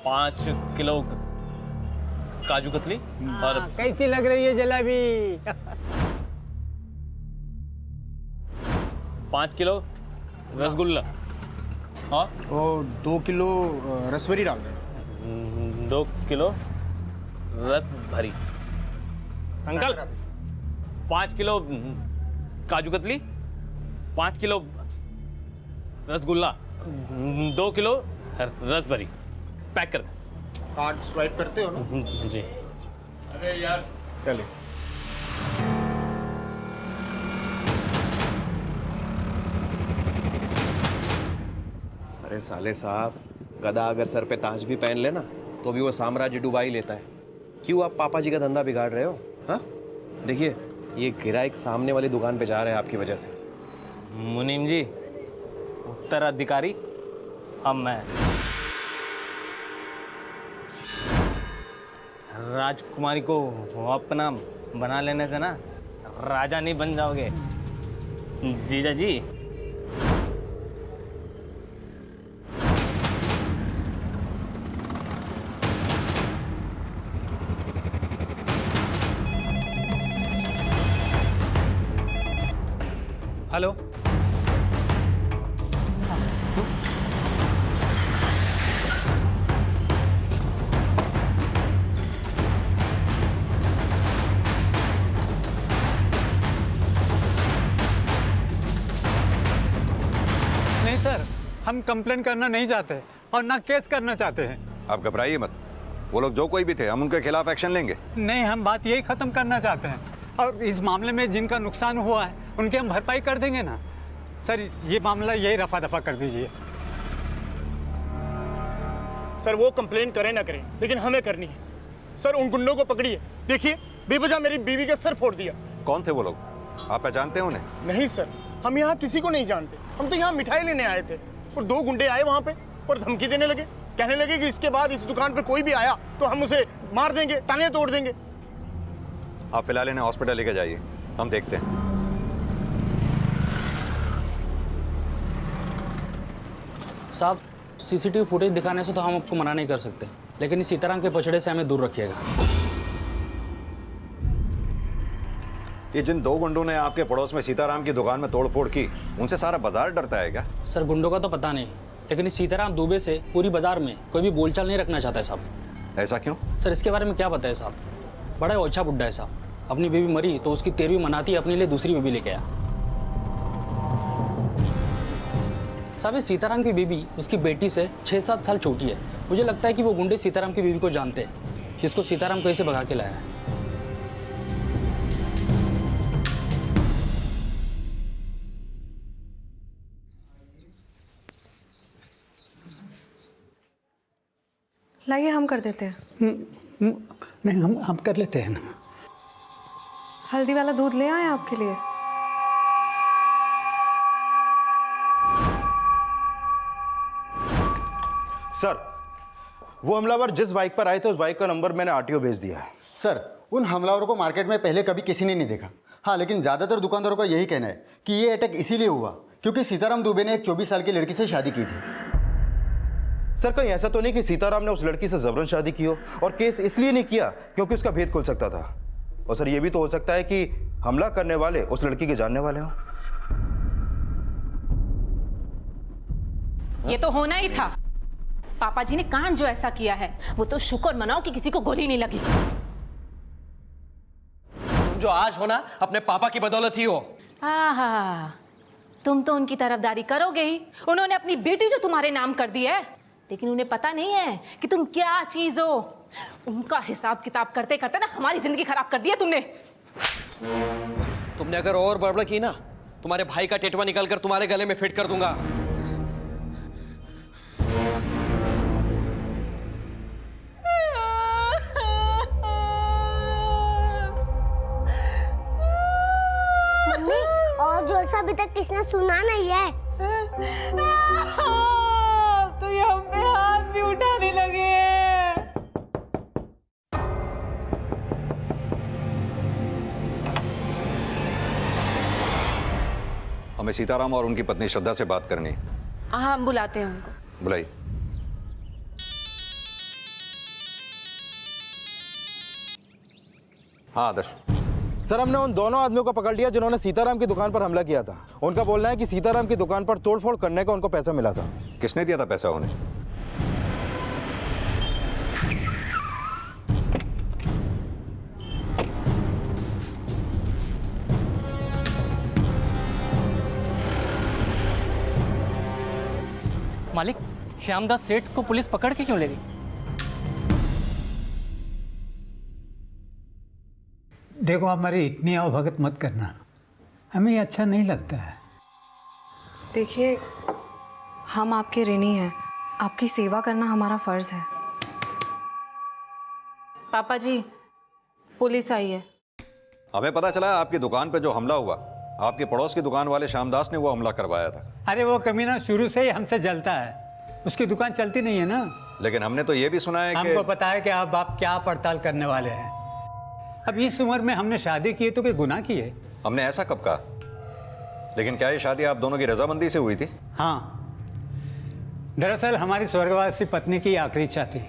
5 kilo kaju katli और कैसी लग रही है जलेबी? 5 किलो रसगुल्ला और 2 किलो रसभरी डाल देना। 2 किलो रस भरी। Uncle 5 kilo kaju katli, 5 kilo rasgulla, 2 kilo रस भरी पैक कर। कार्ड स्वाइप करते हो ना? जी। अरे यार चले। अरे साले साहब, गधा अगर सर पे ताज भी पहन लेना तो भी वो साम्राज्य डुबा ही लेता है। क्यों आप पापा जी का धंधा बिगाड़ रहे हो? हाँ, देखिए ये गिराइक सामने वाली दुकान पे जा रहे हैं आपकी वजह से। मुनीम जी, उत्तराधिकारी अब मैं। राजकुमारी को अपना बना लेने से ना राजा नहीं बन जाओगे जीजा जी। हेलो। नहीं सर, हम कंप्लेन करना नहीं चाहते और ना केस करना चाहते हैं। आप घबराइए मत, वो लोग जो कोई भी थे हम उनके खिलाफ एक्शन लेंगे। नहीं, हम बात यही खत्म करना चाहते हैं और इस मामले में जिनका नुकसान हुआ है उनकी हम भरपाई कर देंगे ना। सर ये मामला यही रफा दफा कर दीजिए। सर वो कंप्लेन करें ना करें, लेकिन हमें करनी है। सर उन गुंडों को पकड़िए। देखिए बेवजह मेरी बीवी का सर फोड़ दिया। कौन थे वो लोग? आप पहचानते हैं उन्हें? नहीं सर, हम यहाँ किसी को नहीं जानते। हम तो यहाँ मिठाई लेने आए थे और 2 गुंडे आए वहाँ पे और धमकी देने लगे। कहने लगे कि इसके बाद इस दुकान पर कोई भी आया तो हम उसे मार देंगे, टांगे तोड़ देंगे। आप फिलहाल इन्हें हॉस्पिटल लेके जाइए, हम देखते हैं। साहब, सीसीटीवी फुटेज दिखाने से तो हम आपको मना नहीं कर सकते, लेकिन इस सीताराम के पचड़े से हमें दूर रखिएगा। ये जिन 2 गुंडों ने आपके पड़ोस में सीताराम की दुकान में तोड़फोड़ की, उनसे सारा बाजार डरता है क्या? सर गुंडों का तो पता नहीं, लेकिन इस सीताराम दुबे से पूरी बाजार में कोई भी बोलचाल नहीं रखना चाहता है साहब। ऐसा क्यों? सर इसके बारे में क्या पता है साहब? बड़ा ओछा बुड्ढा है साहब। अपनी बीवी मरी तो उसकी 13वीं मनाती, अपने लिए दूसरी बीवी लेके आया। साहब इस सीताराम की बीवी उसकी बेटी से 6-7 साल छोटी है। मुझे लगता है कि वो गुंडे सीताराम की बीवी को जानते हैं, जिसको सीताराम कहीं से भगा के लाया है। लाइए हम कर देते हैं। नहीं, हम कर लेते हैं ना। हल्दी वाला दूध ले आए आपके लिए। सर वो हमलावर जिस बाइक पर आए थे उस बाइक का नंबर मैंने आरटीओ भेज दिया है। सर उन हमलावरों को मार्केट में पहले कभी किसी ने नहीं देखा। हाँ, लेकिन ज़्यादातर दुकानदारों का यही कहना है कि ये अटैक इसीलिए हुआ क्योंकि सीताराम दुबे ने एक 24 साल की लड़की से शादी की थी। सर कहीं ऐसा तो नहीं कि सीताराम ने उस लड़की से जबरन शादी की हो और केस इसलिए नहीं किया क्योंकि उसका भेद खुल सकता था। और सर ये भी तो हो सकता है कि हमला करने वाले उस लड़की के जानने वाले हों। ये तो होना ही था। पापा जी ने कांड जो ऐसा किया है वो तो शुक्र मनाओ कि किसी को गोली नहीं लगी। तुम जो आज हो ना अपने पापा की बदौलत ही हो। आहा, तुम तो उनकी तरफदारी करोगे ही। उन्होंने अपनी बेटी जो तुम्हारे नाम कर दी है, लेकिन उन्हें पता नहीं है कि तुम क्या चीज हो। उनका हिसाब किताब करते करते ना हमारी जिंदगी खराब कर दी है तुमने। तुमने अगर और बड़बड़ की ना, तुम्हारे भाई का टेटवा निकाल कर तुम्हारे गले में फिट कर दूंगा। मम्मी और जोर से अभी तक किसने सुना नहीं है। तो ये हम पे हाथ भी उठाने लगे। हमें सीताराम और उनकी पत्नी श्रद्धा से बात करनी है। हाँ, हम बुलाते हैं उनको। बुलाइए। हाँ आदर्श, सर हमने उन दोनों आदमियों को पकड़ लिया जिन्होंने सीताराम की दुकान पर हमला किया था। उनका बोलना है कि सीताराम की दुकान पर तोड़फोड़ करने का उनको पैसा मिला था। किसने दिया था पैसा उन्हें? मालिक, श्यामदास सेठ को पुलिस पकड़ के क्यों ले गई? देखो हमारी इतनी अवभगत मत करना, हमें ये अच्छा नहीं लगता है। देखिए, हम आपके ऋणी हैं, आपकी सेवा करना हमारा फर्ज है। पापा जी, पुलिस आई है। हमें पता चला आपकी दुकान पे जो हमला हुआ, आपके पड़ोस की दुकान वाले श्यामदास ने वो हमला करवाया था। अरे वो कमीना शुरू से ही हमसे जलता है, उसकी दुकान चलती नहीं है ना। लेकिन हमने तो ये भी सुना है कि हमको पता है कि अब आप क्या पड़ताल करने वाले हैं। अब इस उम्र में हमने शादी की है तो कोई गुनाह की है? हमने ऐसा कब कहा? लेकिन क्या ये शादी आप दोनों की रजामंदी से हुई थी? हाँ, दरअसल हमारी स्वर्गवासी पत्नी की आखिरी इच्छा थी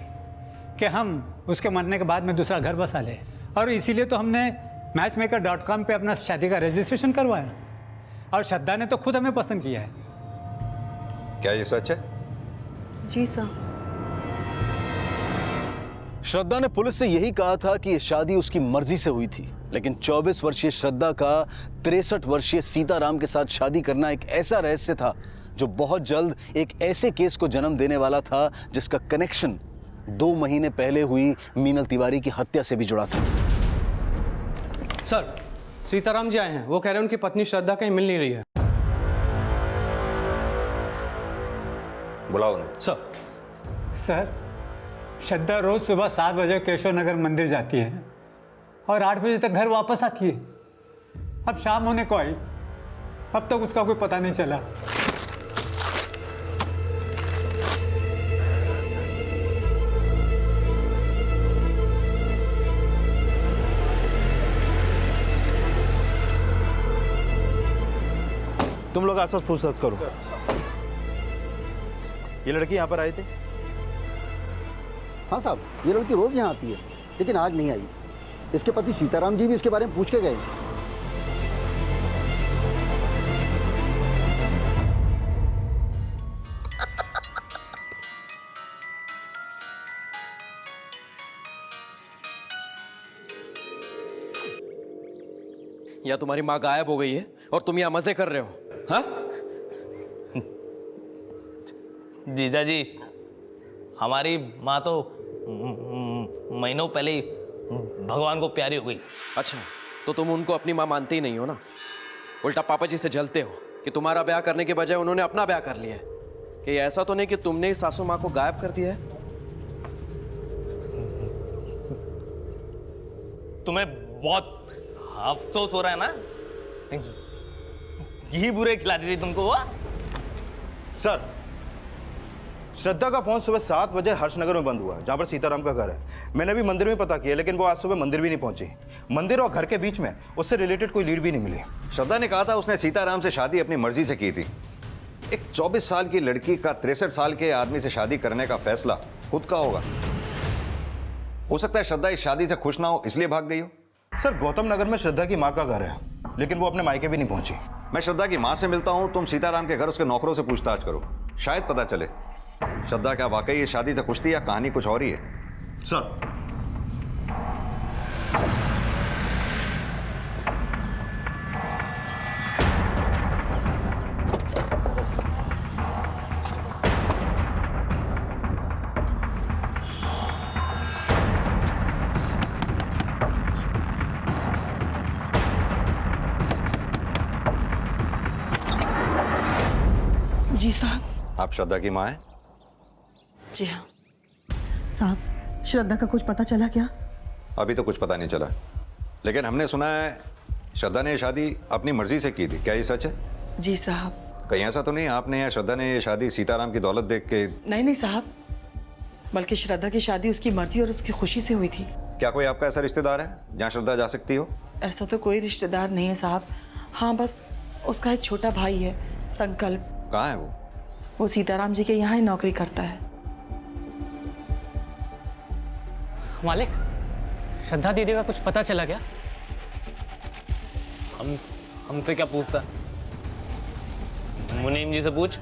कि हम उसके मरने के बाद में दूसरा घर बसा ले, और इसीलिए तो हमने मैचमेकर.com पे अपना शादी का रजिस्ट्रेशन करवाया, और श्रद्धा ने तो खुद हमें पसंद किया है। क्या ये सच है? जी सर। श्रद्धा ने पुलिस से यही कहा था कि ये शादी उसकी मर्जी से हुई थी, लेकिन 24 वर्षीय श्रद्धा का 63 वर्षीय सीताराम के साथ शादी करना एक ऐसा रहस्य था जो बहुत जल्द एक ऐसे केस को जन्म देने वाला था जिसका कनेक्शन 2 महीने पहले हुई मीनल तिवारी की हत्या से भी जुड़ा था। सर, सीताराम जी आए हैं। वो कह रहे हैं उनकी पत्नी श्रद्धा कहीं मिल नहीं रही है। बुलाओ उन्हें। सर, श्रद्धा रोज सुबह 7 बजे केशव नगर मंदिर जाती है और 8 बजे तक घर वापस आती है। अब शाम होने को आई, अब तक उसका कोई पता नहीं चला। तुम लोग आसपास पूछताछ करो। ये लड़की यहाँ पर आए थे? हाँ साहब, ये लड़की रोज यहाँ आती है, लेकिन आज नहीं आई। इसके पति सीताराम जी भी इसके बारे में पूछ के गए। या तुम्हारी माँ गायब हो गई है और तुम यहाँ मजे कर रहे हो? हाँ? जीजा जी, हमारी माँ तो महीनों पहले ही भगवान को प्यारी हो गई। अच्छा, तो तुम उनको अपनी माँ मानते ही नहीं हो ना? उल्टा पापा जी से जलते हो कि तुम्हारा ब्याह करने के बजाय उन्होंने अपना ब्याह कर लिया है। कि ऐसा तो नहीं कि तुमने इस सासू माँ को गायब कर दिया है? तुम्हें बहुत अफसोस हो रहा है ना? घी बुरे खिलाती थी तुमको वो। सर, श्रद्धा का फोन सुबह 7 बजे हर्षनगर में बंद हुआ, जहां पर सीताराम का घर है। मैंने भी मंदिर में पता किया, लेकिन वो आज सुबह मंदिर भी नहीं पहुंची। मंदिर और घर के बीच में उससे रिलेटेड कोई लीड भी नहीं मिली। श्रद्धा ने कहा था उसने सीताराम से शादी अपनी मर्जी से की थी। एक 24 साल की लड़की का 63 साल के आदमी से शादी करने का फैसला खुद का होगा। हो सकता है श्रद्धा इस शादी से खुश ना हो, इसलिए भाग गई हो। सर, गौतम नगर में श्रद्धा की माँ का घर है, लेकिन वो अपने मायके भी नहीं पहुंची। मैं श्रद्धा की माँ से मिलता हूं, तुम सीताराम के घर उसके नौकरों से पूछताछ करो, शायद पता चले श्रद्धा क्या वाकई इस शादी से खुश थी या कहानी कुछ और ही है। सर, जी साहब। आप श्रद्धा की माँ हैं? जी हाँ साहब। श्रद्धा का कुछ पता चला क्या? अभी तो कुछ पता नहीं चला, लेकिन हमने सुना है श्रद्धा ने ये शादी अपनी मर्जी से की थी। क्या ये सच है? जी साहब। कहीं ऐसा तो नहीं आपने या श्रद्धा ने ये शादी सीताराम की दौलत देख के? नहीं साहब, बल्कि श्रद्धा की शादी उसकी मर्जी और उसकी खुशी से हुई थी। क्या कोई आपका ऐसा रिश्तेदार है जहाँ श्रद्धा जा सकती हो? ऐसा तो कोई रिश्तेदार नहीं है साहब। हाँ, बस उसका एक छोटा भाई है, संकल्प। कहाँ है वो सीताराम जी के यहाँ ही नौकरी करता है। मालिक, श्रद्धा दीदी का कुछ पता चला क्या? हमसे क्या पूछता? मुनीम जी से पूछ,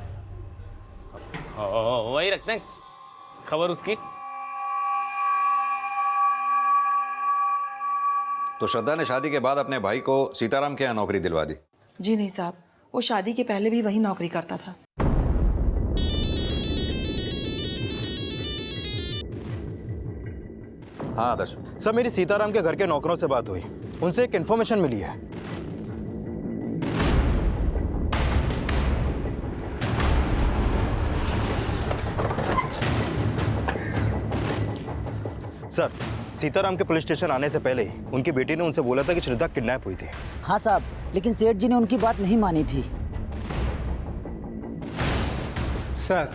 वही रखते हैं खबर उसकी। तो श्रद्धा ने शादी के बाद अपने भाई को सीताराम के यहाँ नौकरी दिलवा दी? जी नहीं साहब, वो शादी के पहले भी वही नौकरी करता था। हाँ आदर्श। सर, मेरी सीताराम के घर के नौकरों से बात हुई, उनसे एक इन्फॉर्मेशन मिली है। सर, सीताराम के पुलिस स्टेशन आने से पहले ही उनकी बेटी ने उनसे बोला था कि श्रद्धा किडनैप हुई थी। हाँ साहब, लेकिन सेठ जी ने उनकी बात नहीं मानी थी। सर,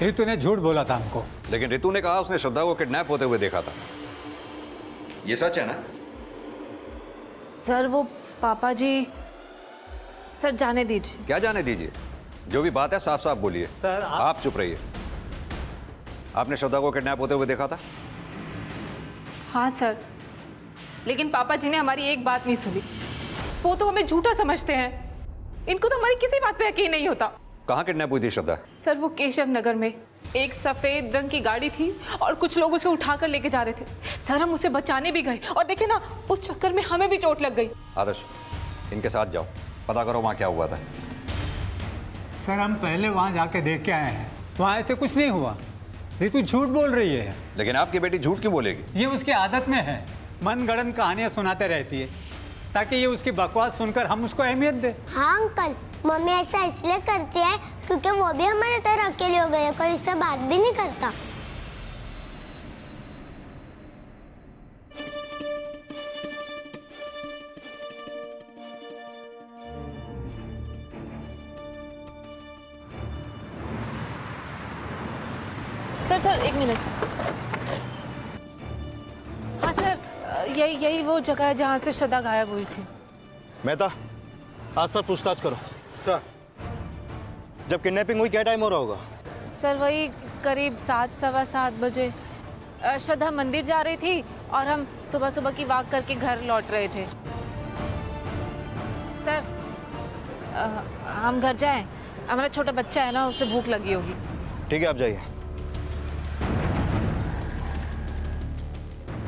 रितु ने झूठ बोला था हमको। लेकिन रितु ने कहा उसने श्रद्धा को किडनैप होते हुए देखा था। ये सच है ना? सर वो पापा जी, सर जाने दीजिए। क्या जाने दीजिए? जो भी बात है साफ साफ बोलिए। सर आप चुप रहिए। आपने श्रद्धा को किडनैप होते हुए देखा था? हाँ सर, लेकिन पापा जी ने हमारी एक बात नहीं सुनी। वो तो हमें झूठा समझते हैं। इनको तो हमारी किसी बात पे यकीन नहीं होता। कहाँ किडनैप हुई थी श्रद्धा? सर वो केशव नगर में एक सफेद रंग की गाड़ी थी और कुछ लोग उसे उठाकर लेके जा रहे थे। सर हम उसे बचाने भी गए और देखिए ना, उस चक्कर में हमें भी चोट लग गई। आदर्श, इनके साथ जाओ, पता करो वहाँ क्या हुआ था। सर हम पहले वहाँ जाके देख के आए हैं, वहाँ ऐसे कुछ नहीं हुआ। रितु झूठ बोल रही है। लेकिन आपकी बेटी झूठ क्यों बोलेगी? ये उसकी आदत में है, मनगढ़ंत कहानियाँ सुनाते रहती है ताकि ये उसकी बकवास सुनकर हम उसको अहमियत दें। हाँ अंकल, मम्मी ऐसा इसलिए करती है क्योंकि वो भी हमारे तरह अकेले हो गए, कोई उससे बात भी नहीं करता। सर एक मिनट। हाँ सर, यही वो जगह है जहाँ से श्रद्धा गायब हुई थी। मेहता, आसपास पूछताछ करो। सर, जब किडनैपिंग हुई क्या टाइम हो रहा होगा? सर वही करीब 7 सवा 7 बजे। श्रद्धा मंदिर जा रही थी और हम सुबह सुबह की वॉक करके घर लौट रहे थे। सर हम घर जाएं, हमारा छोटा बच्चा है ना, उसे भूख लगी होगी। ठीक है, आप जाइए।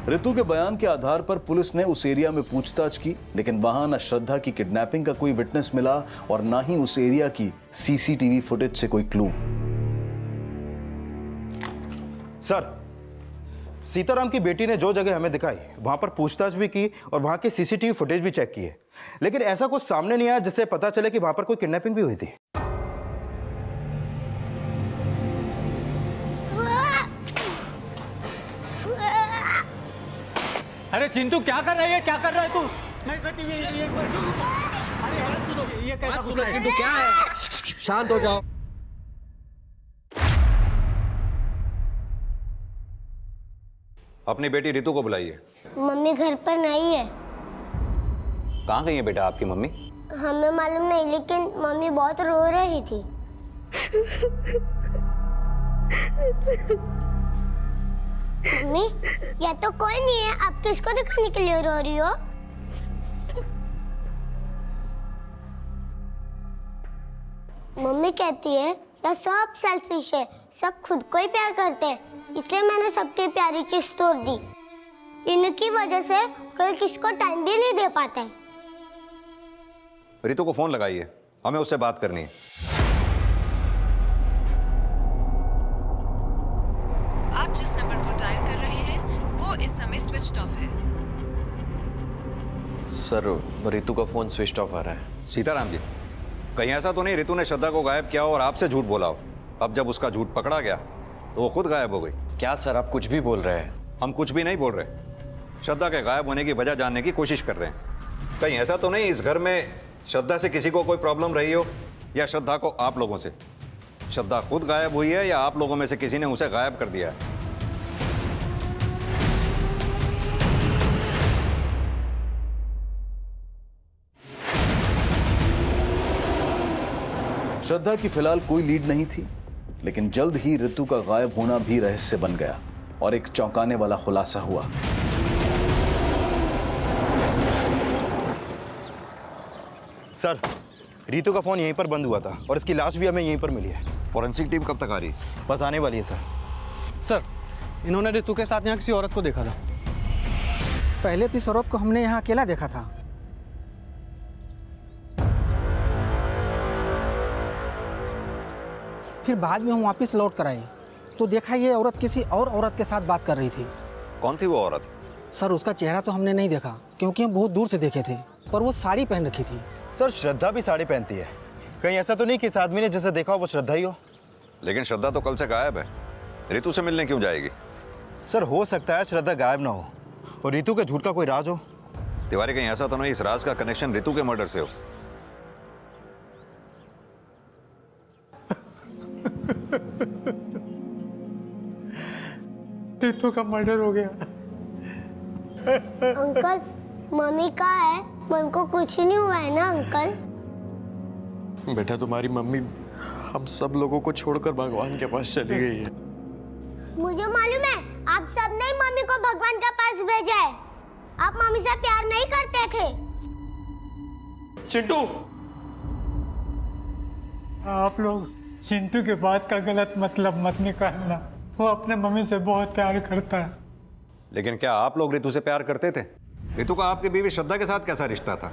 रितु के बयान के आधार पर पुलिस ने उस एरिया में पूछताछ की, लेकिन वहां न श्रद्धा की किडनैपिंग का कोई विटनेस मिला और ना ही उस एरिया की सीसीटीवी फुटेज से कोई क्लू। सर, सीताराम की बेटी ने जो जगह हमें दिखाई वहां पर पूछताछ भी की और वहां के सीसीटीवी फुटेज भी चेक किए, लेकिन ऐसा कुछ सामने नहीं आया जिससे पता चले कि वहां पर कोई किडनैपिंग भी हुई थी। अरे चिंटू क्या कर रही है, क्या कर रहा है तू? ये कैसा कुछ है? चिंटू क्या है? शांत हो जाओ। अपनी बेटी रितु को बुलाइए। मम्मी घर पर नहीं है। कहाँ गई है बेटा आपकी मम्मी? हमें मालूम नहीं, लेकिन मम्मी बहुत रो रही थी। मम्मी, या तो कोई नहीं है, आप किसको दिखाने के लिए रो रही हो? मम्मी कहती है यह सब सेल्फिश है, सब खुद को ही प्यार करते हैं, इसलिए मैंने सबकी प्यारी चीज तोड़ दी। इनकी वजह से कोई किसको टाइम भी नहीं दे पाता है। रितु को फोन लगाइए, हमें उससे बात करनी है। आप जिस नंबर को डायल कर रहे हैं वो इस समय स्विच्ड ऑफ है। सर रितु का फोन स्विच ऑफ आ रहा है। सीताराम जी, कहीं ऐसा तो नहीं रितु ने श्रद्धा को गायब किया और आपसे झूठ बोला हो? अब जब उसका झूठ पकड़ा गया तो वो खुद गायब हो गई। क्या सर, आप कुछ भी बोल रहे हैं? हम कुछ भी नहीं बोल रहे, श्रद्धा के गायब होने की वजह जानने की कोशिश कर रहे हैं। कहीं ऐसा तो नहीं इस घर में श्रद्धा से किसी को कोई प्रॉब्लम रही हो, या श्रद्धा को आप लोगों से? श्रद्धा खुद गायब हुई है या आप लोगों में से किसी ने उसे गायब कर दिया है? श्रद्धा की फिलहाल कोई लीड नहीं थी, लेकिन जल्द ही रितु का गायब होना भी रहस्य बन गया और एक चौंकाने वाला खुलासा हुआ। सर, रितु का फोन यहीं पर बंद हुआ था और इसकी लाश भी हमें यहीं पर मिली है। फॉरेंसिक टीम कब तक आ रही है? बस आने वाली है सर। सर, इन्होंने रितु के साथ यहाँ किसी औरत को देखा था। पहले तो इस औरत को हमने यहाँ अकेला देखा था। फिर बाद में हम वापस लौट कर आए तो देखा ये औरत किसी और औरत के साथ बात कर रही थी। कौन थी वो औरत? सर, उसका चेहरा तो हमने नहीं देखा क्योंकि हम बहुत दूर से देखे थे, पर वो साड़ी पहन रखी थी। सर, श्रद्धा भी साड़ी पहनती है। कहीं ऐसा तो नहीं कि इस आदमी ने जिसे देखा हो वो श्रद्धा ही हो? लेकिन श्रद्धा तो कल से गायब है, रितु से मिलने क्यों जाएगी? सर, हो सकता है श्रद्धा गायब ना हो और रितु के झूठ का कोई राज हो। तिवारी, कहीं ऐसा तो नहीं इस राज का कनेक्शन रितु के मर्डर से हो? रितु का मर्डर हो गया। अंकल, मम्मी कहाँ है? मन को कुछ नहीं हुआ है ना अंकल? बेटा, तुम्हारी मम्मी हम सब लोगों को छोड़कर भगवान के पास चली गई है। मुझे मालूम है, आप सबने ही मम्मी को भगवान के पास भेजा है। आप मम्मी से प्यार नहीं करते थे। चिंटू, आप लोग चिंटू के बात का गलत मतलब मत निकालना। वो अपने मम्मी से बहुत प्यार करता है। लेकिन क्या आप लोग रितु से प्यार करते थे? रितु का आपकी बीवी श्रद्धा के साथ कैसा रिश्ता था?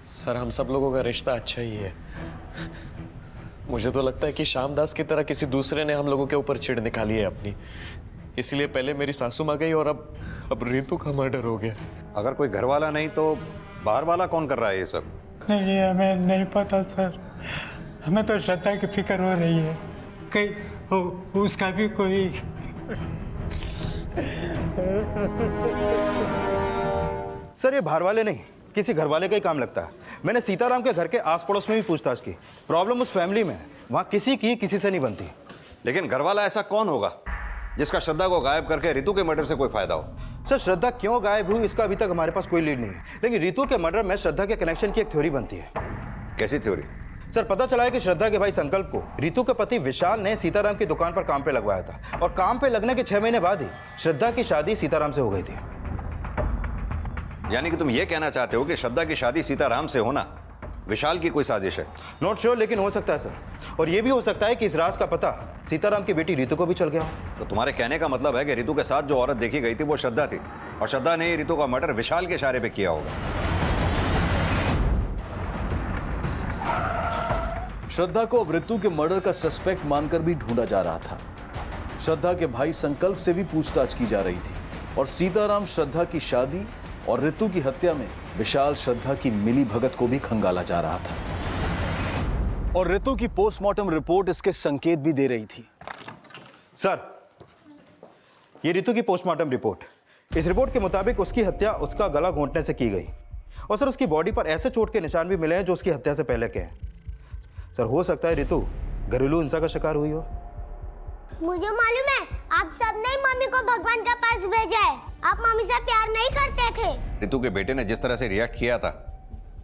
सर, हम सब लोगों का रिश्ता अच्छा ही है। मुझे तो लगता है कि श्यामदास की तरह किसी दूसरे ने हम लोगों के ऊपर चिढ़ निकाली है अपनी, इसलिए पहले मेरी सासू माँ गई और अब रितु का मर्डर हो गया। अगर कोई घर वाला नहीं तो बाहर वाला कौन कर रहा है ये सब? नहीं, हमें नहीं पता सर। हमें तो श्रद्धा की फिक्र हो रही है कहीं उसका भी कोई। सर, ये बाहर वाले नहीं, किसी घर वाले का ही काम लगता है। मैंने सीताराम के घर के आस पड़ोस में भी पूछताछ की। प्रॉब्लम उस फैमिली में है, वहाँ किसी से नहीं बनती। लेकिन घर वाला ऐसा कौन होगा जिसका श्रद्धा को गायब करके रितु के मर्डर से कोई फायदा हो? सर, श्रद्धा क्यों गायब हुई इसका अभी तक हमारे पास कोई लीड नहीं है, लेकिन रितु के मर्डर में श्रद्धा के कनेक्शन की एक थ्योरी बनती है। कैसी थ्योरी? सर, पता चला है कि श्रद्धा के भाई संकल्प को रितु के पति विशाल ने सीताराम की दुकान पर काम पे लगवाया था और काम पे लगने के 6 महीने बाद ही श्रद्धा की शादी सीताराम से हो गई थी। यानी कि तुम ये कहना चाहते हो कि श्रद्धा की शादी सीताराम से होना विशाल की कोई साजिश है? नॉट श्योर, लेकिन हो सकता है सर। और ये भी हो सकता है कि इस राज का पता सीताराम की बेटी रितु को भी चल गया हो। तो तुम्हारे कहने का मतलब है कि रितु के साथ जो औरत देखी गई थी वो श्रद्धा थी और श्रद्धा ने रितु का मर्डर विशाल के इशारे पे किया होगा। श्रद्धा को अब रितु के मर्डर का सस्पेक्ट मानकर भी ढूंढा जा रहा था। श्रद्धा के भाई संकल्प से भी पूछताछ की जा रही थी और सीताराम श्रद्धा की शादी और रितु की हत्या में विशाल श्रद्धा की मिली भगत को भी खंगाला जा रहा था और रितु की पोस्टमार्टम रिपोर्ट इसके संकेत भी दे रही थी। सर, ये रितु की पोस्टमार्टम रिपोर्ट। इस रिपोर्ट के मुताबिक उसकी हत्या उसका गला घोंटने से की गई और सर उसकी बॉडी पर ऐसे चोट के निशान भी मिले हैं जो उसकी हत्या से पहले के हैं। सर, हो सकता है रितु घरेलू हिंसा का शिकार हुई हो। मुझे मालूम है, आप सबने ही मम्मी को भगवान के पास भेजा है। आप मम्मी से प्यार नहीं करते थे। रितु के बेटे ने जिस तरह से रिएक्ट किया था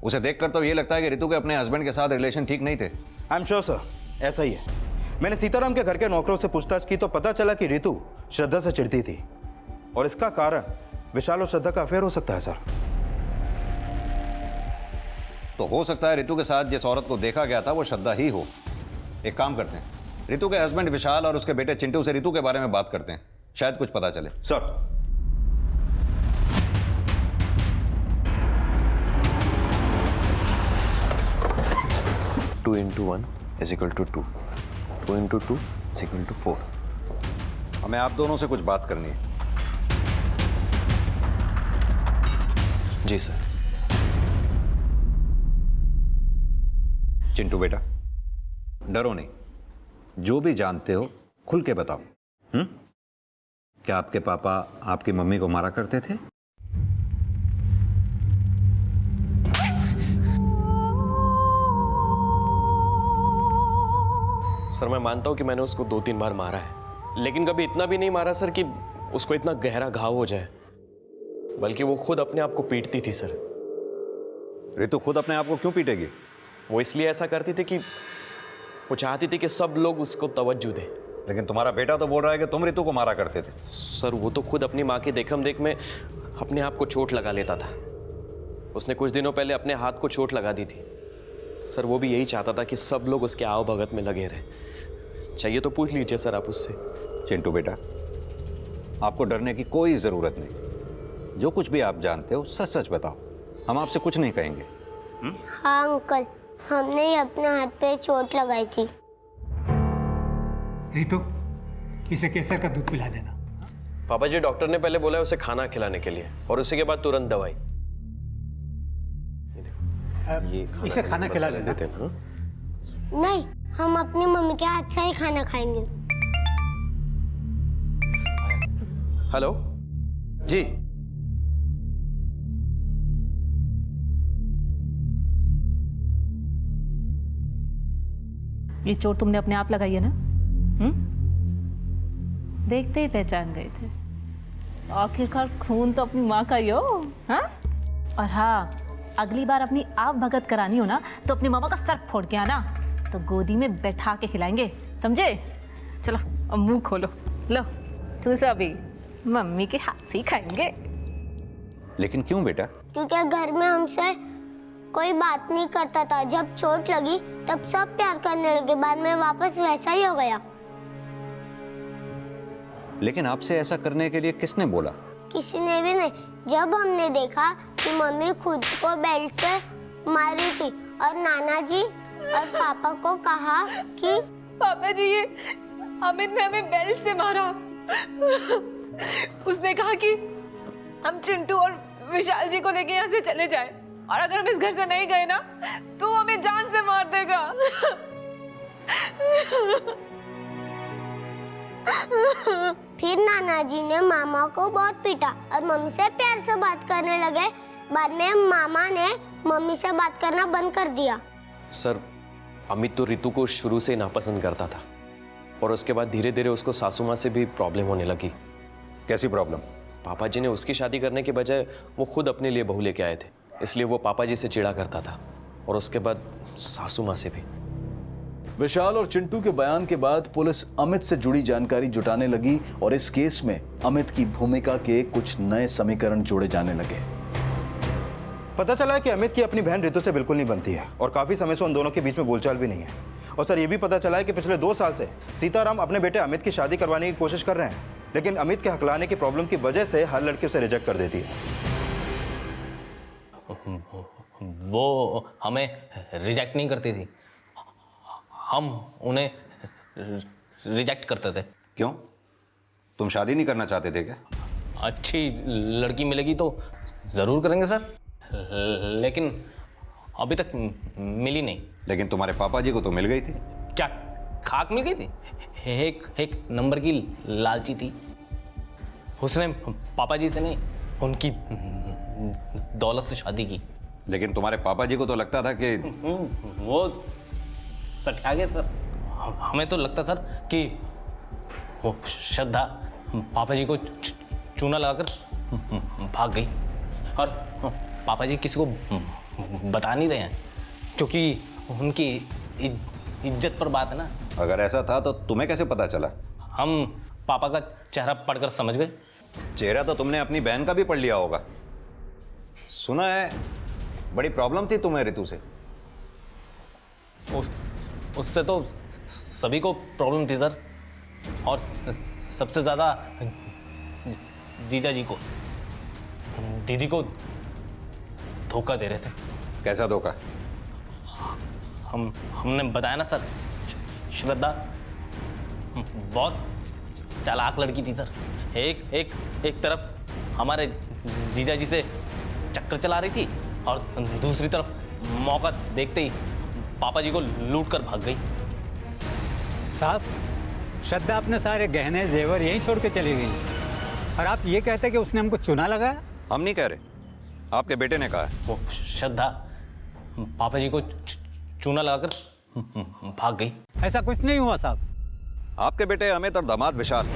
उसे देखकर तो ये लगता है कि रितु के अपने हस्बैंड के साथ रिलेशन ठीक नहीं थे। आई एम श्योर सर, ऐसा ही है। मैंने सीताराम के घर के नौकरों से पूछताछ की तो पता चला कि रितु श्रद्धा से चिढ़ती थी और इसका कारण विशाल और श्रद्धा का अफेयर हो सकता है सर। तो हो सकता है रितु के साथ जिस औरत को देखा गया था वो श्रद्धा ही हो। एक काम करते हैं, रितु के हस्बैंड विशाल और उसके बेटे चिंटू से रितु के बारे में बात करते हैं, शायद कुछ पता चले। Sir, two into 1 is equal to 2, 2 into 2 is equal to 4। हमें आप दोनों से कुछ बात करनी है। जी सर। चिंटू बेटा, डरो नहीं, जो भी जानते हो खुल के बताओ। क्या आपके पापा आपकी मम्मी को मारा करते थे? सर, मैं मानता हूं कि मैंने उसको 2-3 बार मारा है, लेकिन कभी इतना भी नहीं मारा सर कि उसको इतना गहरा घाव हो जाए, बल्कि वो खुद अपने आप को पीटती थी सर। रितु खुद अपने आप को क्यों पीटेगी? वो इसलिए ऐसा करती थी कि वो चाहती थी कि सब लोग उसको तवज्जो दें। लेकिन तुम्हारा बेटा तो बोल रहा है कि तुम रितु को मारा करते थे। सर, वो तो खुद अपनी माँ की देखम देख में अपने आप को चोट लगा लेता था। उसने कुछ दिनों पहले अपने हाथ को चोट लगा दी थी सर वो भी यही चाहता था कि सब लोग उसके आओ भगत में लगे रहे। चाहिए तो पूछ लीजिए सर आप उससे। चिंटू बेटा, आपको डरने की कोई ज़रूरत नहीं। जो कुछ भी आप जानते हो सच सच बताओ, हम आपसे कुछ नहीं कहेंगे। हाँ अंकल, हमने ही अपने हाथ पे चोट लगाई थी। रितु, इसे केसर का दूध पिला देना। पापा जी, डॉक्टर ने पहले बोला है उसे खाना खिलाने के लिए और उसी के बाद तुरंत दवाई। इसे खाना खिला देना। देते हैं, हाँ? नहीं, हम अपनी मम्मी के हाथ से ही खाना खाएंगे। हेलो जी। ये चोट तुमने अपने आप लगाई है ना? देखते ही पहचान गए थे। आखिरकार खून तो अपनी माँ का ही हो, हाँ? और हाँ, अगली बार अपनी आप भगत करानी हो ना तो अपनी मामा का सर फोड़ के आना, तो गोदी में बैठा के खिलाएंगे, समझे? चलो अब मुंह खोलो, लो तू सब भी मम्मी के हाथ से ही खाएंगे। लेकिन क्यों बेटा? क्योंकि घर में हमसे कोई बात नहीं करता था। जब चोट लगी तब सब प्यार करने लगे, बाद में वापस वैसा ही हो गया। लेकिन आपसे ऐसा करने के लिए किसने बोला? किसी ने भी नहीं। जब हमने देखा कि मम्मी खुद को बेल्ट से मारी थी और नाना जी और पापा को कहा कि पापा जी, ये अमित ने हमें बेल्ट से मारा। उसने कहा कि हम चिंटू और विशाल जी को लेके यहाँ से चले जाएं, और अगर हम इस घर से नहीं गए ना तो हमें जान से मार देगा। फिर नाना जी ने मामा को बहुत पीटा और मम्मी से प्यार से बात करने लगे। बाद में मामा ने मम्मी से बात करना बंद कर दिया। सर अमित तो रितु को शुरू से नापसंद करता था और उसके बाद धीरे धीरे उसको सासू माँ से भी प्रॉब्लम होने लगी। कैसी प्रॉब्लम? पापा जी ने उसकी शादी करने के बजाय वो खुद अपने लिए बहू लेके आए थे, इसलिए वो पापा जी से चिढ़ा करता था और उसके बाद सासू माँ से भी। विशाल और चिंटू के बयान के बाद पुलिस अमित से जुड़ी जानकारी जुटाने लगी और इस केस में अमित की भूमिका के कुछ नए समीकरण जोड़े जाने लगे। पता चला है कि अमित की अपनी बहन रितु से बिल्कुल नहीं बनती है और काफी समय से उन दोनों के बीच में बोलचाल भी नहीं है। और सर, ये भी पता चला है कि पिछले 2 साल से सीताराम अपने बेटे अमित की शादी करवाने की कोशिश कर रहे हैं, लेकिन अमित के हकलाने की प्रॉब्लम की वजह से हर लड़की उसे रिजेक्ट कर देती है। वो हमें रिजेक्ट नहीं करती थी, हम उन्हें रिजेक्ट करते थे। क्यों? तुम शादी नहीं करना चाहते थे क्या? अच्छी लड़की मिलेगी तो ज़रूर करेंगे सर, लेकिन अभी तक मिली नहीं। लेकिन तुम्हारे पापा जी को तो मिल गई थी। क्या खाक मिल गई थी? एक नंबर की लालची थी। उसने पापा जी से नहीं, उनकी दौलत से शादी की। लेकिन तुम्हारे पापा जी को तो लगता था कि वो सठा गए सर। हमें तो लगता सर कि वो श्रद्धा पापा जी को चूना लगाकर भाग गई, और पापा जी किसी को बता नहीं रहे हैं क्योंकि उनकी इज्जत पर बात है ना। अगर ऐसा था तो तुम्हें कैसे पता चला? हम पापा का चेहरा पढ़कर समझ गए। चेहरा तो तुमने अपनी बहन का भी पढ़ लिया होगा। सुना है बड़ी प्रॉब्लम थी तुम्हें रितु से। उससे तो सभी को प्रॉब्लम थी सर, और सबसे ज़्यादा जीजा जी को। दीदी को धोखा दे रहे थे। कैसा धोखा? हमने बताया ना सर, श्रद्धा बहुत चालाक लड़की थी सर। एक तरफ हमारे जीजा जी से चक्कर चला रही थी और दूसरी तरफ मौका देखते ही पापा जी को लूट कर भाग गई। साहब, श्रद्धा अपने सारे गहने जेवर यहीं छोड़ के चली गई, और आप ये कहते कि उसने हमको चुना लगाया? हम नहीं कह रहे, आपके बेटे ने कहा है। वो श्रद्धा पापा जी को चूना लगाकर भाग गई। ऐसा कुछ नहीं हुआ साहब। आपके बेटे अमित और दामाद विशाल,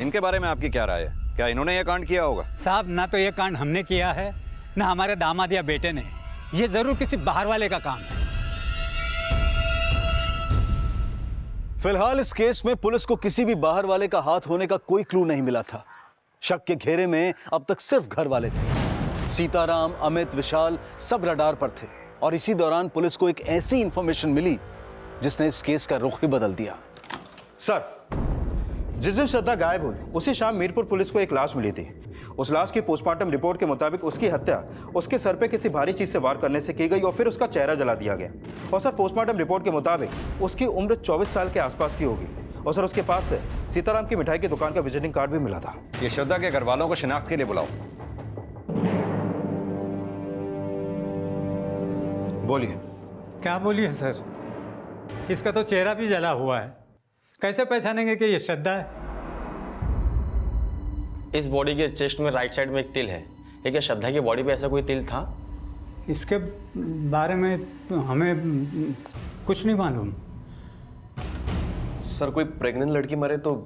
इनके बारे में आपकी क्या राय है? क्या इन्होंने ये कांड किया होगा? साहब, ना तो ये कांड हमने किया है, ना हमारे दामाद या बेटे ने। ये जरूर किसी बाहर वाले का काम है। फिलहाल इस केस में पुलिस को किसी भी बाहर वाले का हाथ होने का कोई क्लू नहीं मिला था। शक के घेरे में अब तक सिर्फ घर वाले थे। सीताराम, अमित, विशाल सब रडार पर थे और इसी दौरान पुलिस को एक ऐसी इंफॉर्मेशन मिली जिसने इस केस का रुख ही बदल दिया। सर, जिस दिन श्रद्धा गायब हुई उसी शाम मीरपुर पुलिस को एक लाश मिली थी। उस लाश की पोस्टमार्टम रिपोर्ट के मुताबिक उसकी हत्या उसके सर पे किसी भारी चीज से वार करने से की गई और फिर उसका चेहरा जला दिया गया। और सर, पोस्टमार्टम रिपोर्ट के मुताबिक उसकी उम्र 24 साल के आसपास की होगी। और सर, उसके पास से सीताराम की मिठाई की दुकान का विजिटिंग कार्ड भी मिला था। ये श्रद्धा के घर वालों को शिनाख्त के लिए बुलाओ। बोलिए। क्या बोलिए सर, इसका तो चेहरा भी जला हुआ है, कैसे पहचानेंगे कि ये श्रद्धा है? इस बॉडी के चेस्ट में राइट साइड में एक तिल है। ये क्या श्रद्धा की बॉडी पे ऐसा कोई तिल था? इसके बारे में हमें कुछ नहीं मालूम। सर, कोई प्रेग्नेंट लड़की मरे तो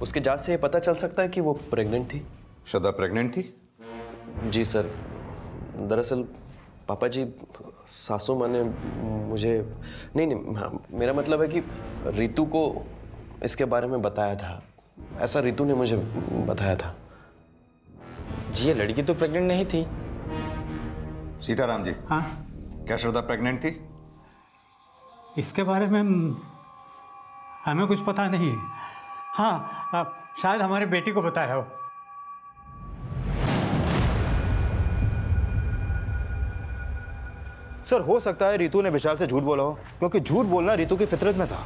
उसकी जांच से ये पता चल सकता है कि वो प्रेग्नेंट थी। श्रद्धा प्रेग्नेंट थी? जी सर, दरअसल पापा जी, सासू माँ ने मुझे नहीं, मेरा मतलब है कि रितु को इसके बारे में बताया था। ऐसा रितु ने मुझे बताया था। जी, ये लड़की तो प्रेग्नेंट नहीं थी। सीताराम जी, हाँ, क्या श्रद्धा प्रेग्नेंट थी? इसके बारे में हमें कुछ पता नहीं है। हाँ, शायद हमारी बेटी को बताया हो। सर, हो सकता है रितु ने विशाल से झूठ बोला हो, क्योंकि झूठ बोलना रितु की फितरत में था।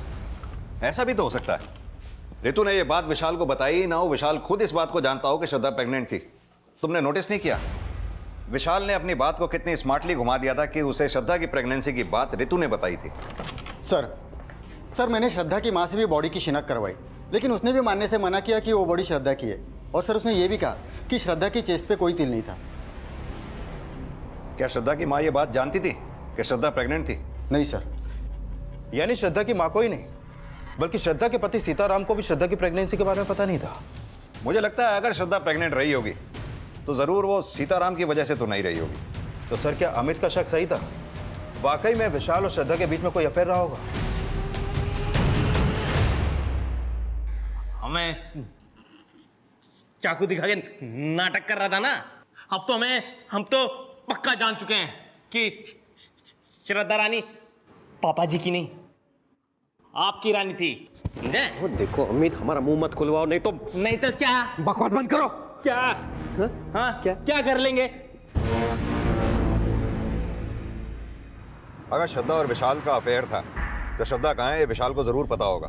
ऐसा भी तो हो सकता है। रितु ने ये बात विशाल को बताई ही ना हो, विशाल खुद इस बात को जानता हो कि श्रद्धा प्रेग्नेंट थी। तुमने नोटिस नहीं किया विशाल ने अपनी बात को कितनी स्मार्टली घुमा दिया था कि उसे श्रद्धा की प्रेगनेंसी की बात रितु ने बताई थी। सर, मैंने श्रद्धा की माँ से भी बॉडी की शिनाख्त करवाई, लेकिन उसने भी मानने से मना किया कि वो बॉडी श्रद्धा की है। और सर, उसने ये भी कहा कि श्रद्धा की चेस्ट पे कोई तिल नहीं था। क्या श्रद्धा की माँ ये बात जानती थी कि श्रद्धा प्रेग्नेंट थी? नहीं सर। यानी श्रद्धा की माँ को ही नहीं, बल्कि श्रद्धा के पति सीताराम को भी श्रद्धा की प्रेगनेंसी के बारे में पता नहीं था। मुझे लगता है अगर श्रद्धा प्रेग्नेंट रही होगी तो जरूर वो सीताराम की वजह से तो नहीं रही होगी। तो सर, क्या अमित का शक सही था? वाकई में विशाल और श्रद्धा के बीच में कोई अफेयर रहा होगा? हमें चाकू दिखा के नाटक कर रहा था ना। अब तो हम तो पक्का जान चुके हैं कि श्रद्धा रानी पापा जी की नहीं, आपकी रानी थी। देखो अमित, हमारा मुंह मत खुलवाओ, नहीं तो क्या? बकवास बंद करो। क्या? हाँ, क्या कर लेंगे? अगर श्रद्धा और विशाल का अफेयर था तो श्रद्धा कहाँ है ये विशाल को जरूर पता होगा।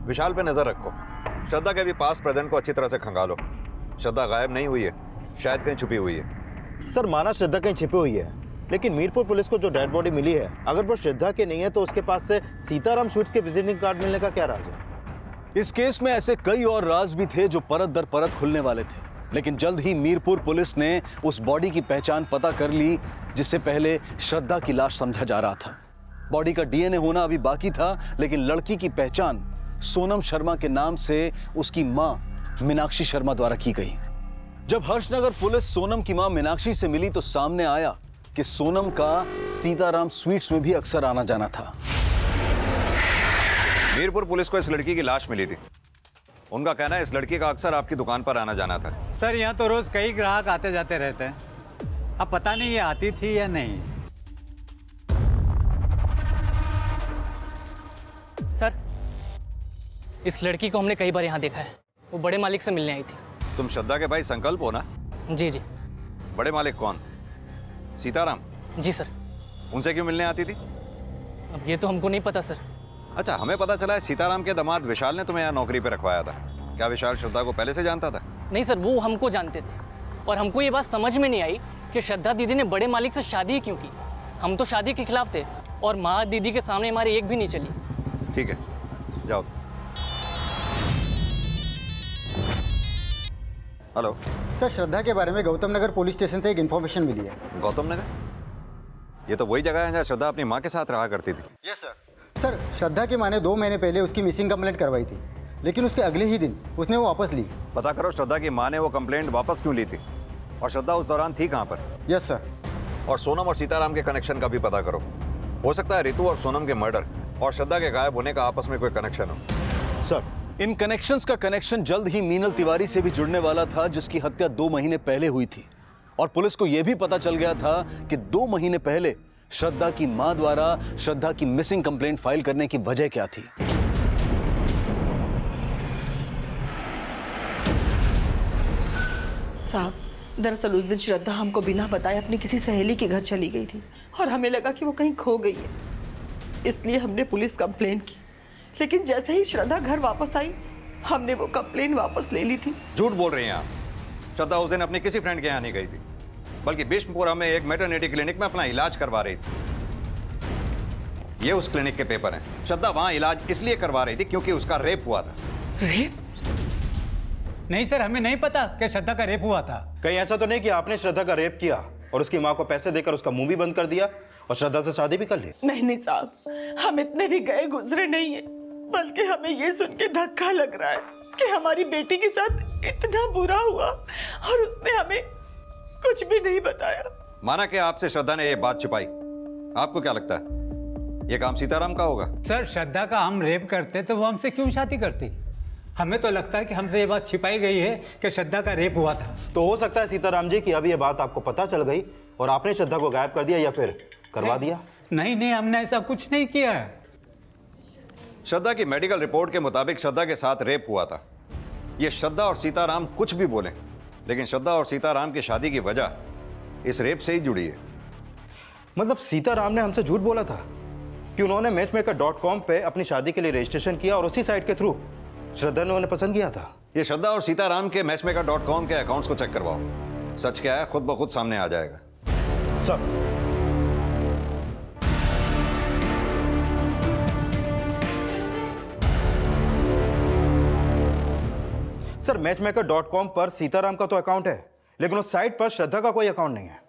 विशाल पे नजर रखो, श्रद्धा के भी पास प्रेजेंट को अच्छी तरह से खंगालो। श्रद्धा गायब नहीं हुई है, शायद कहीं छुपी हुई है। सर, माना श्रद्धा कहीं छिपी हुई है, लेकिन मीरपुर पुलिस को जो डेड बॉडी मिली है, अगर वो श्रद्धा की नहीं है तो उसके पास से सीताराम स्वीट्स के विजिटिंग कार्ड मिलने का क्या राज है? इस केस में ऐसे कई और राज भी थे जो परत दर परत खुलने वाले थे, लेकिन जल्द ही मीरपुर पुलिस ने उस बॉडी की पहचान पता कर ली जिससे पहले श्रद्धा की लाश समझा जा रहा था। बॉडी का डीएनए होना अभी बाकी था, लेकिन लड़की की पहचान सोनम शर्मा के नाम से उसकी मां मीनाक्षी शर्मा द्वारा की गई। जब हर्षनगर पुलिस सोनम की मां मीनाक्षी से मिली तो सामने आया कि सोनम का सीताराम स्वीट्स में भी अक्सर आना जाना था। मीरपुर पुलिस को इस लड़की की लाश मिली थी। उनका कहना है इस लड़की का अक्सर आपकी दुकान पर आना जाना था। सर, यहाँ तो रोज कई ग्राहक आते जाते रहते हैं, अब पता नहीं ये आती थी या नहीं। सर, इस लड़की को हमने कई बार यहाँ देखा है। वो बड़े मालिक से मिलने आई थी। तुम श्रद्धा के भाई संकल्प हो ना? जी जी। बड़े मालिक कौन? सीताराम? जी सर। उनसे क्यों मिलने आती थी? अब ये तो हमको नहीं पता सर। अच्छा, हमें पता चला है सीताराम के दामाद विशाल ने तुम्हें यहाँ नौकरी पे रखवाया था। क्या विशाल श्रद्धा को पहले से जानता था? नहीं सर, वो हमको जानते थे और हमको ये बात समझ में नहीं आई कि श्रद्धा दीदी ने बड़े मालिक से शादी क्यों की। हम तो शादी के खिलाफ थे और माँ दीदी के सामने हमारी एक भी नहीं चली। ठीक है, जाओ। हेलो सर, श्रद्धा के बारे में गौतम नगर पुलिस स्टेशन से एक इन्फॉर्मेशन मिली है। गौतम नगर? ये तो वही जगह है जहाँ श्रद्धा अपनी माँ के साथ रहा करती थी। Yes sir. सर, श्रद्धा की माँ ने 2 महीने पहले उसकी मिसिंग कंप्लेंट करवाई थी, लेकिन उसके अगले ही दिन उसने वो वापस ली। पता करो श्रद्धा की माँ ने वो कंप्लेंट वापस क्यों ली थी और श्रद्धा उस दौरान थी कहाँ पर। Yes sir. और सोनम और सीताराम के कनेक्शन का भी पता करो। हो सकता है रितु और सोनम के मर्डर और श्रद्धा के गायब होने का आपस में कोई कनेक्शन हो। सर, इन कनेक्शंस का कनेक्शन जल्द ही मीनल तिवारी से भी जुड़ने वाला था, जिसकी हत्या 2 महीने पहले हुई थी। और पुलिस को यह भी पता चल गया था कि 2 महीने पहले श्रद्धा की मां द्वारा श्रद्धा की मिसिंग कंप्लेंट फाइल करने की वजह क्या थी? साहब, दरअसल उस दिन श्रद्धा हमको बिना बताए अपनी किसी सहेली के घर चली गई थी और हमें लगा कि वो कहीं खो गई है, इसलिए हमने पुलिस कंप्लेंट की। लेकिन जैसे ही श्रद्धा घर वापस आई, हमने वो कंप्लेंट वापस ले ली थी। झूठ बोल रही हैं आप। श्रद्धा उस दिन अपने किसी फ्रेंड के यहाँ नहीं गई थी, बल्कि बिष्णुपुरा में एक मैटरनिटी क्लिनिक में अपना इलाज करवा रही थी। ये उस क्लिनिक के पेपर हैं। श्रद्धा वहां इलाज इसलिए करवा रही थी क्योंकि उसका रेप हुआ था। रेप? नहीं सर, हमें नहीं पता कि श्रद्धा का रेप हुआ था। कहीं ऐसा तो नहीं कि आपने श्रद्धा का रेप किया और उसकी माँ को पैसे देकर उसका मुंह भी बंद कर दिया और श्रद्धा से शादी भी कर ली? नहीं साहब, हम इतने भी गए गुजरे नहीं है, बल्कि हमें ये सुन के धक्का लग रहा है कि हमारी बेटी के साथ इतना बुरा हुआ और उसने हमें कुछ भी नहीं बताया। माना कि आपसे श्रद्धा ने यह बात छिपाई, आपको क्या लगता है यह काम सीताराम का होगा? सर, श्रद्धा का हम रेप करते तो वो हमसे क्यों शादी करती? हमें तो लगता है कि हमसे ये बात छिपाई गई है कि श्रद्धा का रेप हुआ था। तो हो सकता है सीताराम जी कि अभी ये बात आपको पता चल गई और आपने श्रद्धा को गायब कर दिया या फिर करवा दिया। नहीं नहीं, हमने ऐसा कुछ नहीं किया है। श्रद्धा की मेडिकल रिपोर्ट के मुताबिक श्रद्धा के साथ रेप हुआ था। ये श्रद्धा और सीताराम कुछ भी बोलें, लेकिन श्रद्धा और सीताराम की शादी की वजह इस रेप से ही जुड़ी है। मतलब सीताराम ने हमसे झूठ बोला था कि उन्होंने मैचमेकर.com पे अपनी शादी के लिए रजिस्ट्रेशन किया और उसी साइट के थ्रू श्रद्धा ने उन्हें पसंद किया था। ये श्रद्धा और सीताराम के मैचमेकर.com के अकाउंट्स को चेक करवाओ। सच क्या है खुद ब खुद सामने आ जाएगा। सर मैचमेकर.com पर सीताराम का तो अकाउंट है, लेकिन उस साइट पर श्रद्धा का कोई अकाउंट नहीं है।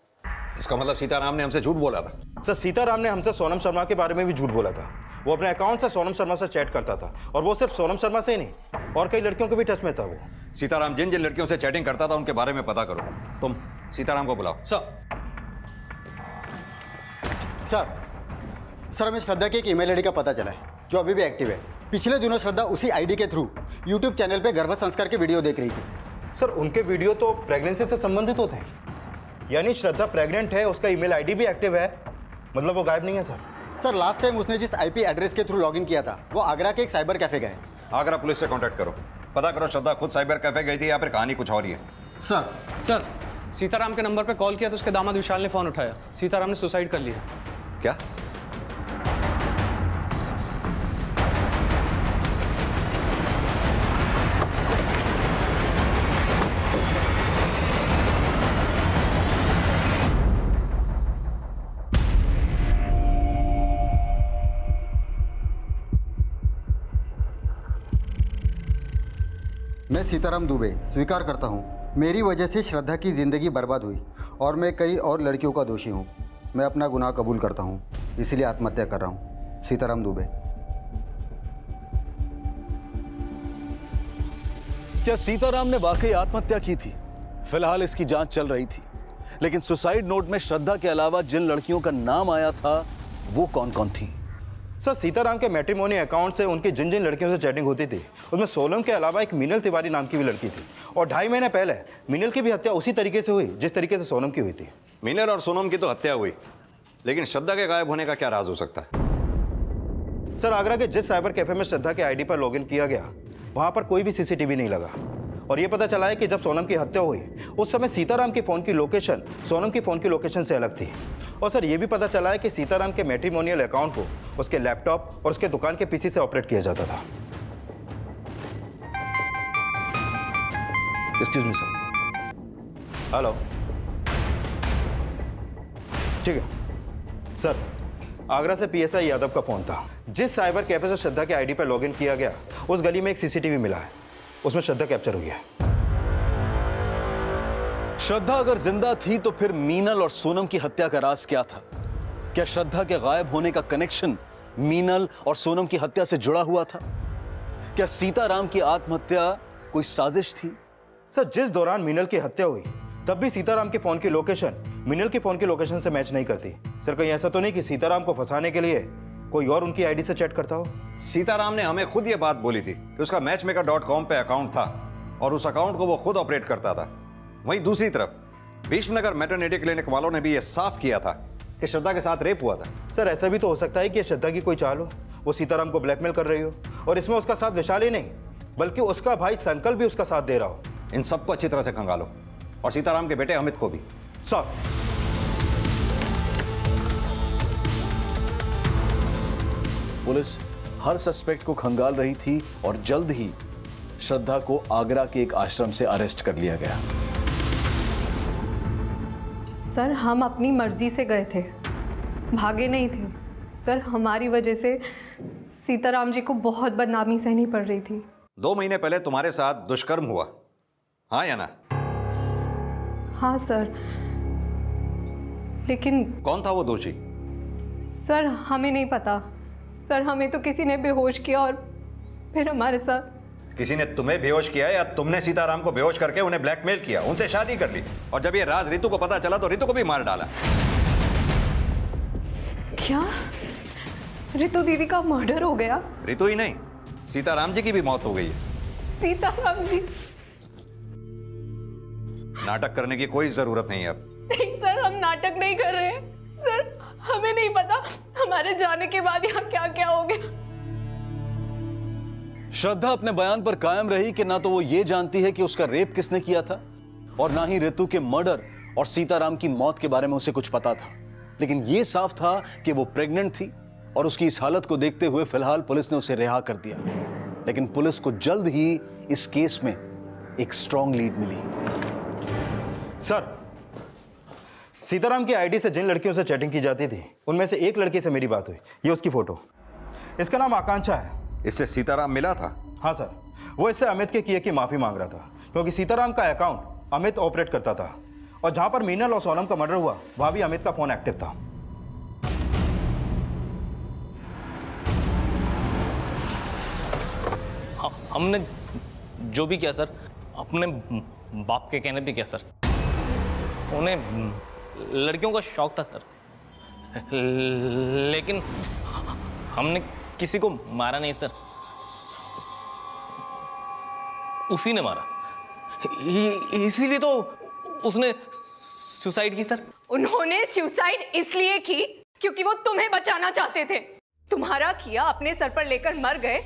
इसका मतलब सीताराम ने हमसे झूठ बोला था। सर सीताराम ने हमसे सोनम शर्मा के बारे में भी झूठ बोला था। वो अपने अकाउंट से सोनम शर्मा से चैट करता था, और वो सिर्फ सोनम शर्मा से ही नहीं, और कई लड़कियों के भी टच में था। वो सीताराम जिन जिन लड़कियों से चैटिंग करता था उनके बारे में पता करो। तुम सीताराम को बुलाओ। सर हमें श्रद्धा की एक ईमेल आईडी का पता चला है जो अभी भी एक्टिव है। पिछले दिनों श्रद्धा उसी आईडी के थ्रू यूट्यूब चैनल पे गर्भ संस्कार के वीडियो देख रही थी। सर उनके वीडियो तो प्रेगनेंसी से संबंधित होते हैं, यानी श्रद्धा प्रेग्नेंट है, उसका ईमेल आईडी भी एक्टिव है, मतलब वो गायब नहीं है। सर लास्ट टाइम उसने जिस आईपी एड्रेस के थ्रू लॉगिन किया था वो आगरा के एक साइबर कैफे गए। आगरा पुलिस से कांटेक्ट करो, पता करो श्रद्धा खुद साइबर कैफे गई थी या फिर कहानी कुछ और ही है। सर सीताराम के नंबर पे कॉल किया तो उसके दामाद विशाल ने फोन उठाया। सीताराम ने सुसाइड कर लिया। क्या? मैं सीताराम दुबे स्वीकार करता हूँ, मेरी वजह से श्रद्धा की ज़िंदगी बर्बाद हुई और मैं कई और लड़कियों का दोषी हूँ। मैं अपना गुनाह कबूल करता हूँ, इसलिए आत्महत्या कर रहा हूँ। सीताराम दुबे। क्या सीताराम ने वाकई आत्महत्या की थी? फिलहाल इसकी जांच चल रही थी, लेकिन सुसाइड नोट में श्रद्धा के अलावा जिन लड़कियों का नाम आया था वो कौन कौन थी? सर सीताराम के मैट्रिमोनी अकाउंट से उनकी जिन जिन लड़कियों से चैटिंग होती थी उसमें सोनम के अलावा एक मीनल तिवारी नाम की भी लड़की थी, और 2.5 महीने पहले मीनल की भी हत्या उसी तरीके से हुई जिस तरीके से सोनम की हुई थी। मीनल और सोनम की तो हत्या हुई, लेकिन श्रद्धा के गायब होने का क्या राज हो सकता है? सर आगरा के जिस साइबर कैफे में श्रद्धा के आईडी पर लॉगिन किया गया वहां पर कोई भी सीसीटीवी नहीं लगा, और ये पता चला है कि जब सोनम की हत्या हुई उस समय सीताराम की फ़ोन की लोकेशन सोनम की फ़ोन की लोकेशन से अलग थी। और सर ये भी पता चला है कि सीताराम के मैट्रिमोनियल अकाउंट को उसके लैपटॉप और उसके दुकान के पीसी से ऑपरेट किया जाता था। Excuse me sir. हेलो, ठीक है सर। आगरा से पीएसआई यादव का फोन था। जिस साइबर कैफे से श्रद्धा के आईडी पर लॉगिन किया गया उस गली में एक सीसीटीवी मिला है, उसमें श्रद्धा कैप्चर हुई है। श्रद्धा अगर जिंदा थी तो फिर मीनल और सोनम की हत्या का राज क्या था? क्या श्रद्धा के गायब होने का कनेक्शन मीनल और सोनम की हत्या से जुड़ा हुआ था? क्या सीताराम की आत्महत्या कोई साजिश थी? सर जिस दौरान मीनल की हत्या हुई तब भी सीताराम की फोन की लोकेशन मीनल की फोन की लोकेशन से मैच नहीं करती। सर कहीं ऐसा तो नहीं कि सीताराम को फंसाने के लिए कोई और उनकी आईडी से चैट करता हो? सीताराम ने हमें खुद ये बात बोली थी कि उसका मैचमेकर.com पे अकाउंट था और उस अकाउंट को वो खुद ऑपरेट करता था। वहीं दूसरी तरफ भीष्मनगर मैटरनिटी क्लिनिक वालों ने भी ये साफ किया था कि श्रद्धा के साथ रेप हुआ था। सर ऐसा भी तो हो सकता है कि ये श्रद्धा की कोई चाल हो, वो सीताराम को ब्लैकमेल कर रही हो, और इसमें उसका साथ विशाल ही नहीं बल्कि उसका भाई संकल्प भी उसका साथ दे रहा हो। इन सबको अच्छी तरह से खंगालो, और सीताराम के बेटे अमित को भी। सर पुलिस हर सस्पेक्ट को खंगाल रही थी और जल्द ही श्रद्धा को आगरा के एक आश्रम से अरेस्ट कर लिया गया। सर हम अपनी मर्जी से गए थे, भागे नहीं थे। सर हमारी वजह से सीताराम जी को बहुत बदनामी सहनी पड़ रही थी। 2 महीने पहले तुम्हारे साथ दुष्कर्म हुआ, हाँ या ना? हाँ सर, लेकिन कौन था वो दोषी? सर हमें नहीं पता। सर हमें तो किसी ने बेहोश किया और फिर हमारे साथ। किसी ने तुम्हें बेहोश किया या तुमने सीताराम को बेहोश करके उन्हें ब्लैकमेल किया, उनसे शादी कर ली, और जब ये राज रितु को पता चला तो रितु को भी मार डाला? क्या रितु दीदी का मर्डर हो गया? रितु ही नहीं, सीताराम जी की भी मौत हो गई है। सीताराम जी? नाटक करने की कोई जरूरत नहीं है अब। नहीं सर, हम नाटक नहीं कर रहे हैं। सर हमें नहीं पता हमारे जाने के बाद यहाँ क्या क्या हो गया। श्रद्धा अपने बयान पर कायम रही कि ना तो वो ये जानती है कि उसका रेप किसने किया था, और ना ही रितु के मर्डर और सीताराम की मौत के बारे में उसे कुछ पता था। लेकिन ये साफ था कि वो प्रेग्नेंट थी, और उसकी इस हालत को देखते हुए फिलहाल पुलिस ने उसे रिहा कर दिया। लेकिन पुलिस को जल्द ही इस केस में एक स्ट्रॉन्ग लीड मिली। सर सीताराम की आईडी से जिन लड़कियों से चैटिंग की जाती थी उनमें से एक लड़की से मेरी बात हुई। ये उसकी फोटो, इसका नाम आकांक्षा है। इससे सीताराम मिला था? हाँ सर, वो इससे अमित के किए की माफी मांग रहा था, क्योंकि सीताराम का अकाउंट अमित ऑपरेट करता था, और जहां पर मीनल और सोनम का मर्डर हुआ वहां भी अमित का फोन एक्टिव था। हमने जो भी किया सर अपने बाप के कहने पे किया सर। उन्हें लड़कियों का शौक था सर, लेकिन हमने किसी को मारा नहीं सर, उसी ने मारा। इसीलिए तो उसने सुसाइड की सर। उन्होंने सुसाइड इसलिए की क्योंकि वो तुम्हें बचाना चाहते थे। तुम्हारा किया अपने सर पर लेकर मर गए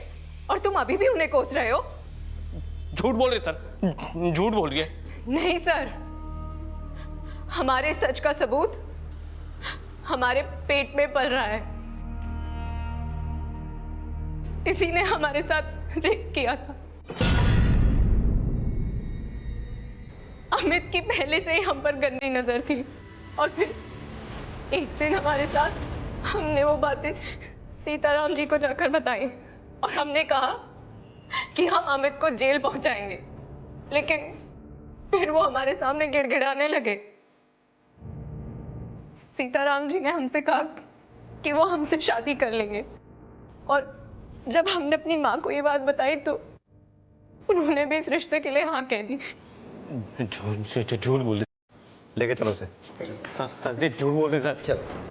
और तुम अभी भी उन्हें कोस रहे हो। झूठ बोल रहे सर, झूठ बोल रही है। नहीं सर, हमारे सच का सबूत हमारे पेट में पल रहा है। इसी ने हमारे साथ रेप किया था। अमित की पहले से ही हम पर गंदी नजर थी, और फिर एक दिन हमारे साथ हमने वो बातें सीताराम जी को जाकर बताई, और हमने कहा कि हम अमित को जेल पहुंचाएंगे, लेकिन फिर वो हमारे सामने गिड़गिड़ाने लगे। सीताराम जी ने हमसे कहा कि वो हमसे शादी कर लेंगे, और जब हमने अपनी माँ को ये बात बताई तो उन्होंने भी इस रिश्ते के लिए हाँ कह दी। झूठ बोल रहे। लेके चलो से। सर जी झूठ बोल रहे सर। चलो।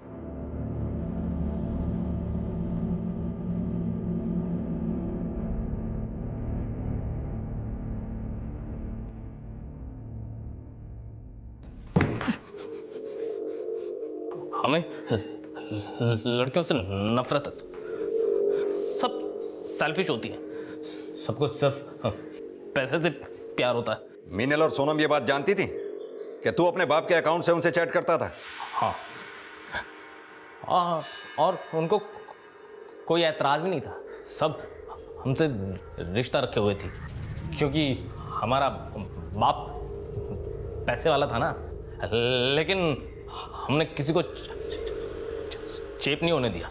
हमें लड़कियों से नफरत है, सब सेल्फिश होती है, सबको सिर्फ पैसे से प्यार होता है। मीनल और सोनम ये बात जानती थी कि तू अपने बाप के अकाउंट से उनसे चैट करता था? हाँ, और उनको कोई ऐतराज भी नहीं था। सब हमसे रिश्ता रखे हुए थे, क्योंकि हमारा बाप पैसे वाला था ना। लेकिन हमने किसी को चेप नहीं होने दिया।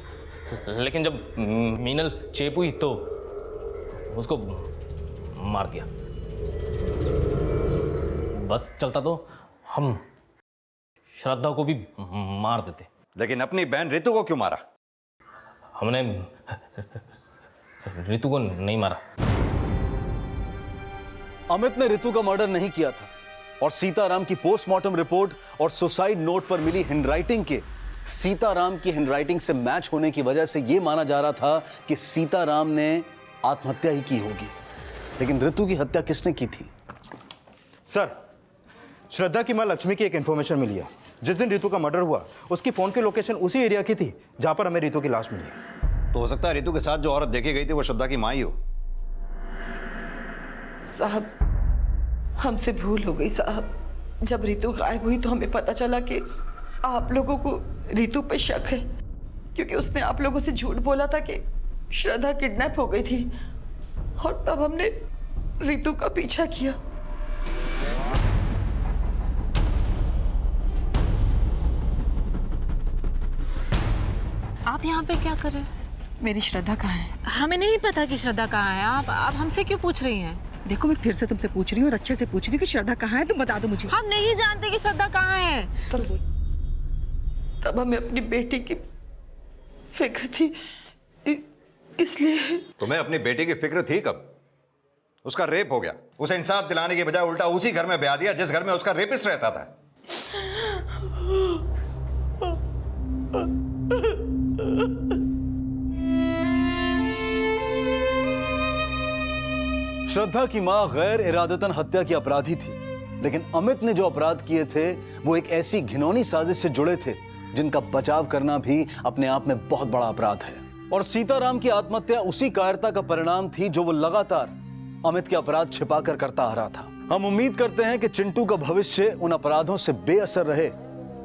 लेकिन जब मीनल चेप हुई तो उसको मार दिया। बस चलता तो हम श्रद्धा को भी मार देते। लेकिन अपनी बहन रितु को क्यों मारा? हमने रितु को नहीं मारा। अमित ने रितु का मर्डर नहीं किया था, और सीताराम की पोस्टमार्टम रिपोर्ट और सुसाइड नोट पर मिली हैंडराइटिंग के सीताराम की हैंडराइटिंग से मैच होने की वजह से यह माना जा रहा था कि सीताराम ने आत्महत्या ही की होगी। लेकिन रितु की हत्या किसने की थी? सर श्रद्धा की मां लक्ष्मी की एक इंफॉर्मेशन मिली है जिस दिन रितु का मर्डर हुआ उसकी फ़ोन की लोकेशन उसी एरिया की थी जहाँ पर हमें रितु की लाश मिली। तो हो सकता है रितु के साथ जो औरत देखी गई थी वो श्रद्धा की माँ ही हो। साहब, हमसे भूल हो गई साहब। जब रितु गायब हुई तो हमें पता चला कि आप लोगों को रितु पे शक है, क्योंकि उसने आप लोगों से झूठ बोला था कि श्रद्धा किडनैप हो गई थी, और तब हमने रितु का पीछा किया। आप यहाँ पे क्या कर रहे हैं? मेरी श्रद्धा कहाँ है? हमें नहीं पता कि श्रद्धा कहाँ है। आप हमसे क्यों पूछ रही हैं? देखो, मैं फिर से तुमसे पूछ रही हूँ और अच्छे से पूछ रही हूँ कि श्रद्धा कहाँ है, तुम बता दो मुझे। हम नहीं जानते कि श्रद्धा कहाँ है। तब हमें अपनी बेटी की फिक्र थी, इसलिए। तुम्हें अपनी बेटी की फिक्र थी कब? उसका रेप हो गया, उसे इंसाफ दिलाने की बजाय उल्टा उसी घर में ब्याह दिया जिस घर में उसका रेपिस्ट रहता था। श्रद्धा की मां गैर इरादतन हत्या की अपराधी थी, लेकिन अमित ने जो अपराध किए थे वो एक ऐसी घिनौनी साजिश से जुड़े थे जिनका बचाव करना भी अपने आप में बहुत बड़ा अपराध है। और सीताराम की आत्महत्या उसी कायरता का परिणाम थी जो वो लगातार अमित के अपराध छिपाकर करता आ रहा था। हम उम्मीद करते हैं कि चिंटू का भविष्य उन अपराधों से बेअसर रहे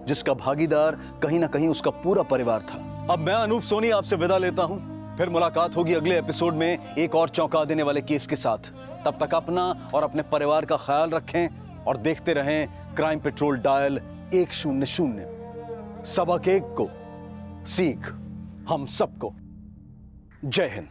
जिसका भागीदार कहीं ना कहीं उसका पूरा परिवार था। अब मैं अनूप सोनी आपसे विदा लेता हूं, फिर मुलाकात होगी अगले एपिसोड में एक और चौंका देने वाले केस के साथ। तब तक अपना और अपने परिवार का ख्याल रखें और देखते रहें क्राइम पेट्रोल डायल 100। सबक एक को सीख हम सबको। जय हिंद।